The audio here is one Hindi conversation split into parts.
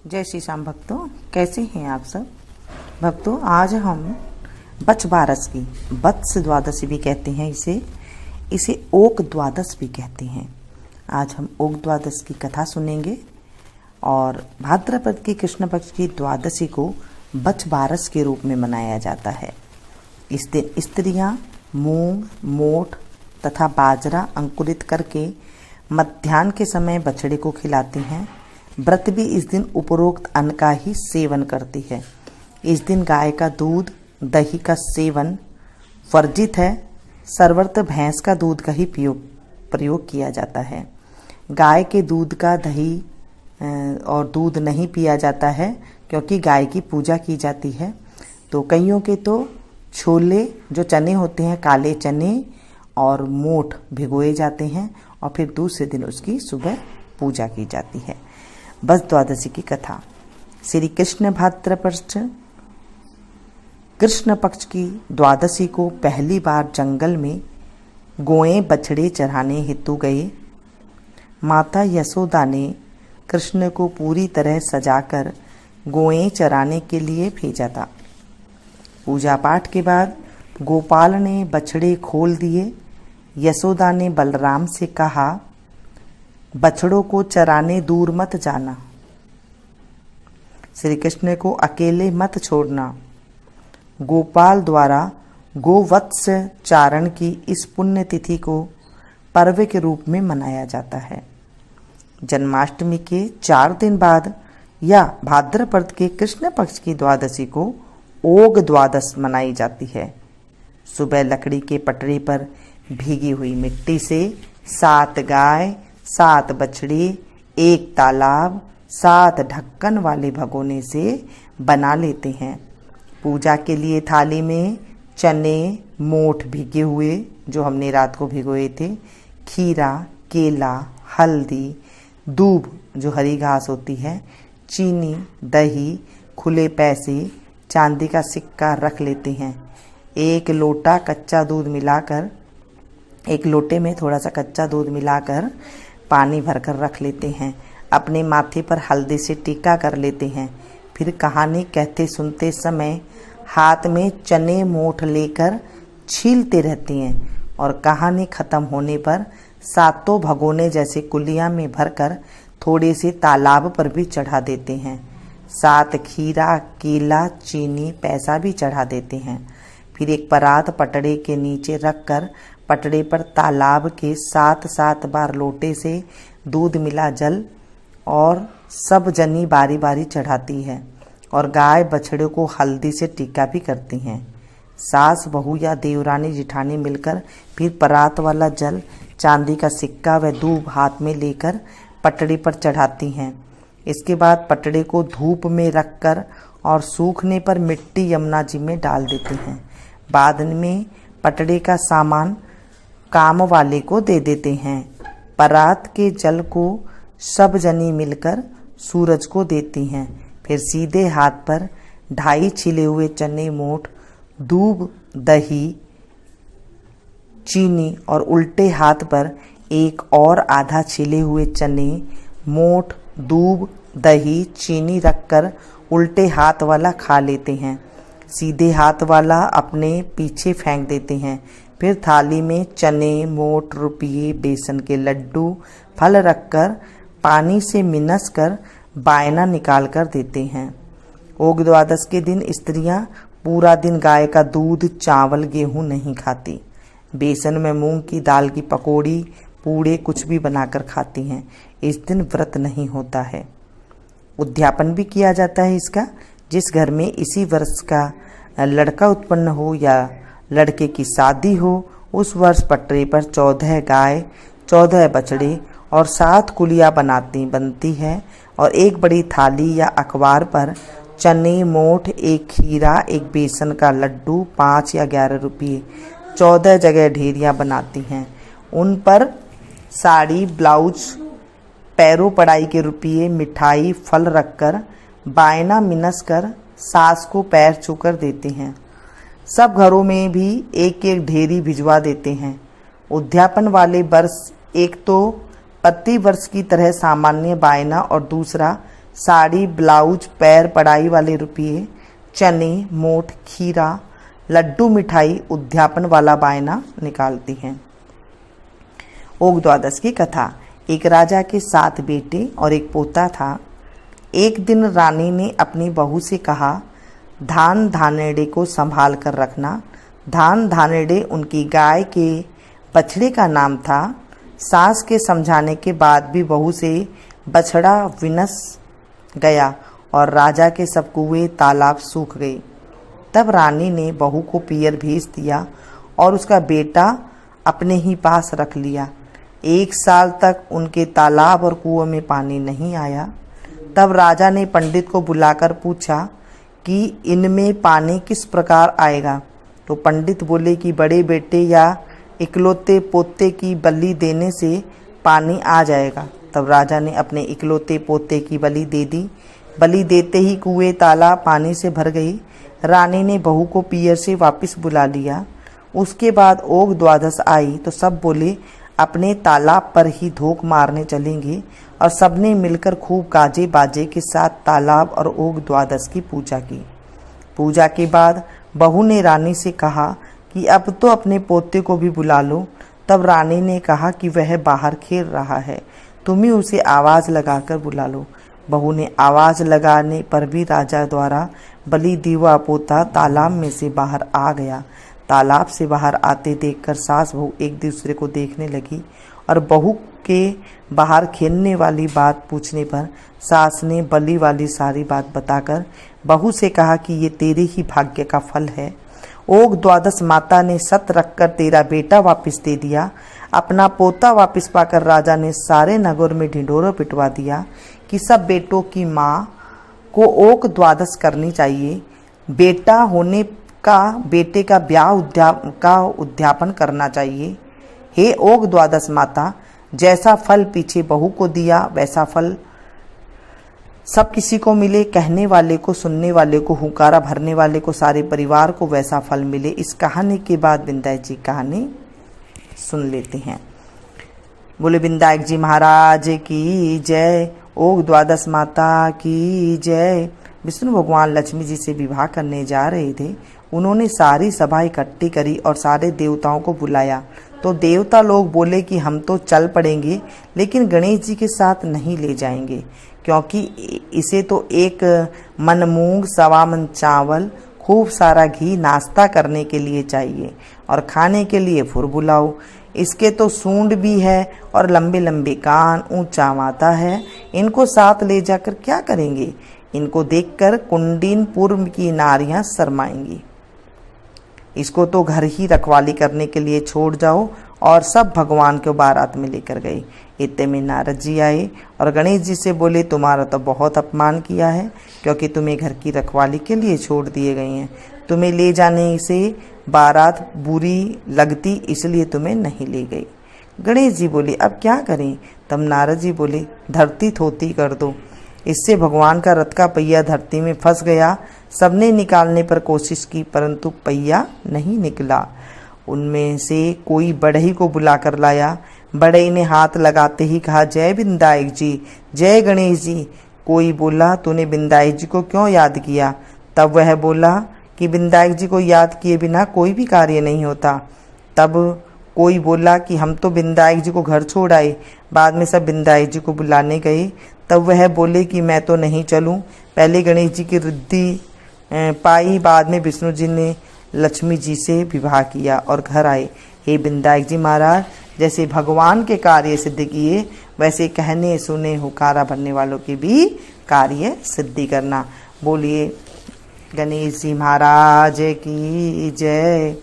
जय श्री श्याम भक्तों, कैसे हैं आप सब भक्तों। आज हम बच बारस की, वत्स द्वादशी भी कहते हैं इसे ओक द्वादश भी कहते हैं। आज हम ओक द्वादश की कथा सुनेंगे और भाद्रपद के कृष्ण पक्ष की द्वादशी को बच बारस के रूप में मनाया जाता है। इस दिन स्त्रियां मूंग, मोठ तथा बाजरा अंकुरित करके मध्याह्न के समय बछड़े को खिलाती हैं। व्रत भी इस दिन उपरोक्त अन्न का ही सेवन करती है। इस दिन गाय का दूध, दही का सेवन वर्जित है। सर्वत्र भैंस का दूध का ही प्रयोग किया जाता है। गाय के दूध का दही और दूध नहीं पिया जाता है क्योंकि गाय की पूजा की जाती है। तो कईयों के तो छोले जो चने होते हैं, काले चने और मोठ भिगोए जाते हैं और फिर दूसरे दिन उसकी सुबह पूजा की जाती है। बस द्वादशी की कथा। श्री कृष्ण भाद्रपद कृष्ण पक्ष की द्वादशी को पहली बार जंगल में गोएं बछड़े चराने हेतु गए। माता यशोदा ने कृष्ण को पूरी तरह सजाकर गोएं चराने के लिए भेजा था। पूजा पाठ के बाद गोपाल ने बछड़े खोल दिए। यशोदा ने बलराम से कहा, बछड़ों को चराने दूर मत जाना, श्री कृष्ण को अकेले मत छोड़ना। गोपाल द्वारा गोवत्स चारण की इस पुण्य तिथि को पर्व के रूप में मनाया जाता है। जन्माष्टमी के 4 दिन बाद या भाद्रपद के कृष्ण पक्ष की द्वादशी को ओग द्वादश मनाई जाती है। सुबह लकड़ी के पटरे पर भीगी हुई मिट्टी से 7 गाय, 7 बछड़े, 1 तालाब, 7 ढक्कन वाले भगोने से बना लेते हैं। पूजा के लिए थाली में चने, मोठ भीगे हुए जो हमने रात को भिगोए थे, खीरा, केला, हल्दी, दूब जो हरी घास होती है, चीनी, दही, खुले पैसे, चांदी का सिक्का रख लेते हैं। 1 लोटा कच्चा दूध मिलाकर, 1 लोटे में थोड़ा सा कच्चा दूध मिलाकर पानी भरकर रख लेते हैं। अपने माथे पर हल्दी से टीका कर लेते हैं। फिर कहानी कहते सुनते समय हाथ में चने मोठ लेकर छीलते रहते हैं और कहानी खत्म होने पर 7 भगोने जैसे कुलिया में भरकर थोड़े से तालाब पर भी चढ़ा देते हैं। 7 खीरा, केला, चीनी, पैसा भी चढ़ा देते हैं। फिर एक परात पटड़े के नीचे रखकर पटड़े पर तालाब के 7 बार लोटे से दूध मिला जल और सब जनी बारी बारी चढ़ाती है और गाय बछड़े को हल्दी से टीका भी करती हैं। सास, बहू या देवरानी जिठानी मिलकर फिर परात वाला जल, चांदी का सिक्का व दूब हाथ में लेकर पटड़े पर चढ़ाती हैं। इसके बाद पटड़े को धूप में रखकर और सूखने पर मिट्टी यमुना जी में डाल देते हैं। बाद में पटड़े का सामान काम वाले को दे देते हैं। परात के जल को सब जनी मिलकर सूरज को देती हैं। फिर सीधे हाथ पर 2.5 छिले हुए चने मोठ, दूब, दही, चीनी और उल्टे हाथ पर 1 और आधा छिले हुए चने, मोठ, दूब, दही, चीनी रखकर उल्टे हाथ वाला खा लेते हैं। सीधे हाथ वाला अपने पीछे फेंक देते हैं। फिर थाली में चने, मोठ, रुपये, बेसन के लड्डू, फल रखकर पानी से मिनस कर बायना निकाल कर देते हैं। ओग द्वादश के दिन स्त्रियां पूरा दिन गाय का दूध, चावल, गेहूं नहीं खाती। बेसन में मूंग की दाल की पकौड़ी, पूड़े कुछ भी बनाकर खाती हैं। इस दिन व्रत नहीं होता है। उद्यापन भी किया जाता है इसका। जिस घर में इसी वर्ष का लड़का उत्पन्न हो या लड़के की शादी हो, उस वर्ष पटरे पर 14 गाय, 14 बछड़े और 7 कुलिया बनती है और एक बड़ी थाली या अखबार पर चने, मोठ, 1 खीरा, 1 बेसन का लड्डू, 5 या 11 रुपये, 14 जगह ढेरियाँ बनाती हैं। उन पर साड़ी, ब्लाउज, पैरों पड़ाई के रुपये, मिठाई, फल रखकर बायना मिनस कर सास को पैर छूकर देते हैं। सब घरों में भी 1-1 ढेरी भिजवा देते हैं। उद्यापन वाले वर्ष एक तो प्रति वर्ष की तरह सामान्य बायना और दूसरा साड़ी, ब्लाउज, पैर पढ़ाई वाले रुपये, चने, मोठ, खीरा, लड्डू, मिठाई, उद्यापन वाला बायना निकालती हैं। ओग द्वादश की कथा। एक राजा के 7 बेटे और एक पोता था। एक दिन रानी ने अपनी बहू से कहा, धान धानेड़े को संभाल कर रखना। धान धानेड़े उनकी गाय के बछड़े का नाम था। सास के समझाने के बाद भी बहू से बछड़ा विनस गया और राजा के सब कुएं तालाब सूख गए। तब रानी ने बहू को पियर भेज दिया और उसका बेटा अपने ही पास रख लिया। 1 साल तक उनके तालाब और कुओं में पानी नहीं आया। तब राजा ने पंडित को बुलाकर पूछा कि इनमें पानी किस प्रकार आएगा। तो पंडित बोले कि बड़े बेटे या इकलौते पोते की बलि देने से पानी आ जाएगा। तब राजा ने अपने इकलौते पोते की बलि दे दी। बलि देते ही कुएं तालाब पानी से भर गई। रानी ने बहू को पियर से वापस बुला लिया। उसके बाद ओग द्वादश आई तो सब बोले अपने तालाब पर ही धोख मारने चलेंगे और सबने मिलकर खूब गाजे बाजे के साथ तालाब और ओग द्वादश की पूजा की। पूजा के बाद बहू ने रानी से कहा कि अब तो अपने पोते को भी बुला लो। तब रानी ने कहा कि वह बाहर खेल रहा है, तुम ही उसे आवाज़ लगाकर बुला लो। बहू ने आवाज़ लगाने पर भी राजा द्वारा बलि दीवा पोता तालाब में से बाहर आ गया। तालाब से बाहर आते देखकर सास बहू एक दूसरे को देखने लगी और बहू के बाहर खेलने वाली बात पूछने पर सास ने बलि वाली सारी बात बताकर बहू से कहा कि ये तेरे ही भाग्य का फल है। ओग द्वादश माता ने सत रखकर तेरा बेटा वापस दे दिया। अपना पोता वापस पाकर राजा ने सारे नगर में ढिंढोरा पिटवा दिया कि सब बेटों की माँ को ओग द्वादश करनी चाहिए। बेटा होने का बेटे का ब्याह का उद्यापन करना चाहिए। हे ओग द्वादश माता, जैसा फल पीछे बहू को दिया वैसा फल सब किसी को मिले। कहने वाले को, सुनने वाले को, हुंकारा भरने वाले को, सारे परिवार को वैसा फल मिले। इस कहानी के बाद बिंदायक जी कहानी सुन लेते हैं। बोले बिंदायक जी महाराज की जय। ओग द्वादश माता की जय। विष्णु भगवान लक्ष्मी जी से विवाह करने जा रहे थे। उन्होंने सारी सभा इकट्ठी करी और सारे देवताओं को बुलाया। तो देवता लोग बोले कि हम तो चल पड़ेंगे लेकिन गणेश जी के साथ नहीं ले जाएंगे, क्योंकि इसे तो एक मन मूंग, 1.25 मन चावल, खूब सारा घी नाश्ता करने के लिए चाहिए और खाने के लिए फुर बुलाओ। इसके तो सूंड भी है और लंबे लंबे कान, ऊंचा माथा है। इनको साथ ले जाकर क्या करेंगे? इनको देखकर कुंडीनपुर की नारियां शर्माएंगी। इसको तो घर ही रखवाली करने के लिए छोड़ जाओ। और सब भगवान को बारात में लेकर गए। इतने में नारद जी आए और गणेश जी से बोले तुम्हारा तो बहुत अपमान किया है, क्योंकि तुम्हें घर की रखवाली के लिए छोड़ दिए गए हैं। तुम्हें ले जाने से बारात बुरी लगती, इसलिए तुम्हें नहीं ले गई। गणेश जी बोले अब क्या करें? तब नारद जी बोले धरती थोती कर दो। इससे भगवान का रथ का पहिया धरती में फंस गया। सबने निकालने पर कोशिश की परंतु पहिया नहीं निकला। उनमें से कोई बढ़ई को बुलाकर लाया। बढ़ई ने हाथ लगाते ही कहा जय बिंदायक जी, जय गणेश जी। कोई बोला तूने बिंदायक जी को क्यों याद किया? तब वह बोला कि बिंदायक जी को याद किए बिना कोई भी कार्य नहीं होता। तब कोई बोला कि हम तो बिंदायक जी को घर छोड़ आए। बाद में सब बिंदायक जी को बुलाने गए। तब वह बोले कि मैं तो नहीं चलूं। पहले गणेश जी की रिद्धि पाई, बाद में विष्णु जी ने लक्ष्मी जी से विवाह किया और घर आए। हे बिंदायक जी महाराज, जैसे भगवान के कार्य सिद्ध किए वैसे कहने सुने हुकारा भरने वालों के भी कार्य सिद्धि करना। बोलिए गणेश जी महाराज की जय।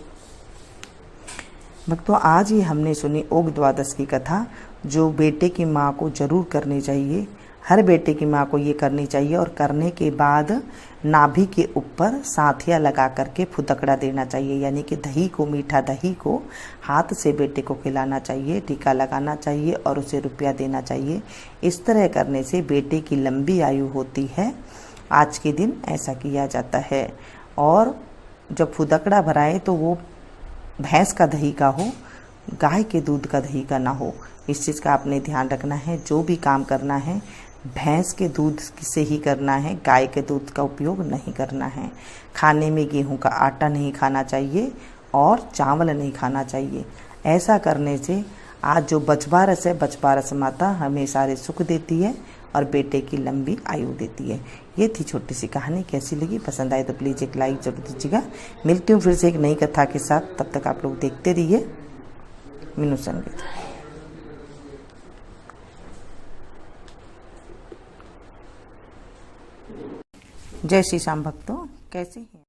भक्तों, आज ही हमने सुनी ओग द्वादश की कथा, जो बेटे की माँ को जरूर करनी चाहिए। हर बेटे की माँ को ये करनी चाहिए और करने के बाद नाभि के ऊपर साथिया लगा करके फुदकड़ा देना चाहिए, यानी कि दही को, मीठा दही को हाथ से बेटे को खिलाना चाहिए, टीका लगाना चाहिए और उसे रुपया देना चाहिए। इस तरह करने से बेटे की लंबी आयु होती है। आज के दिन ऐसा किया जाता है। और जब फुदकड़ा भराए तो वो भैंस का दही का हो, गाय के दूध का दही का ना हो। इस चीज़ का आपने ध्यान रखना है। जो भी काम करना है भैंस के दूध से ही करना है, गाय के दूध का उपयोग नहीं करना है। खाने में गेहूं का आटा नहीं खाना चाहिए और चावल नहीं खाना चाहिए। ऐसा करने से आज जो बछबारस है, बछबारस माता हमें सारे सुख देती है और बेटे की लंबी आयु देती है। ये थी छोटी सी कहानी। कैसी लगी? पसंद आए तो प्लीज़ एक लाइक जरूर दीजिएगा। मिलती हूँ फिर से एक नई कथा के साथ। तब तक आप लोग देखते रहिए मीनू संगीत। जय श्री श्याम भक्तों, कैसे हैं?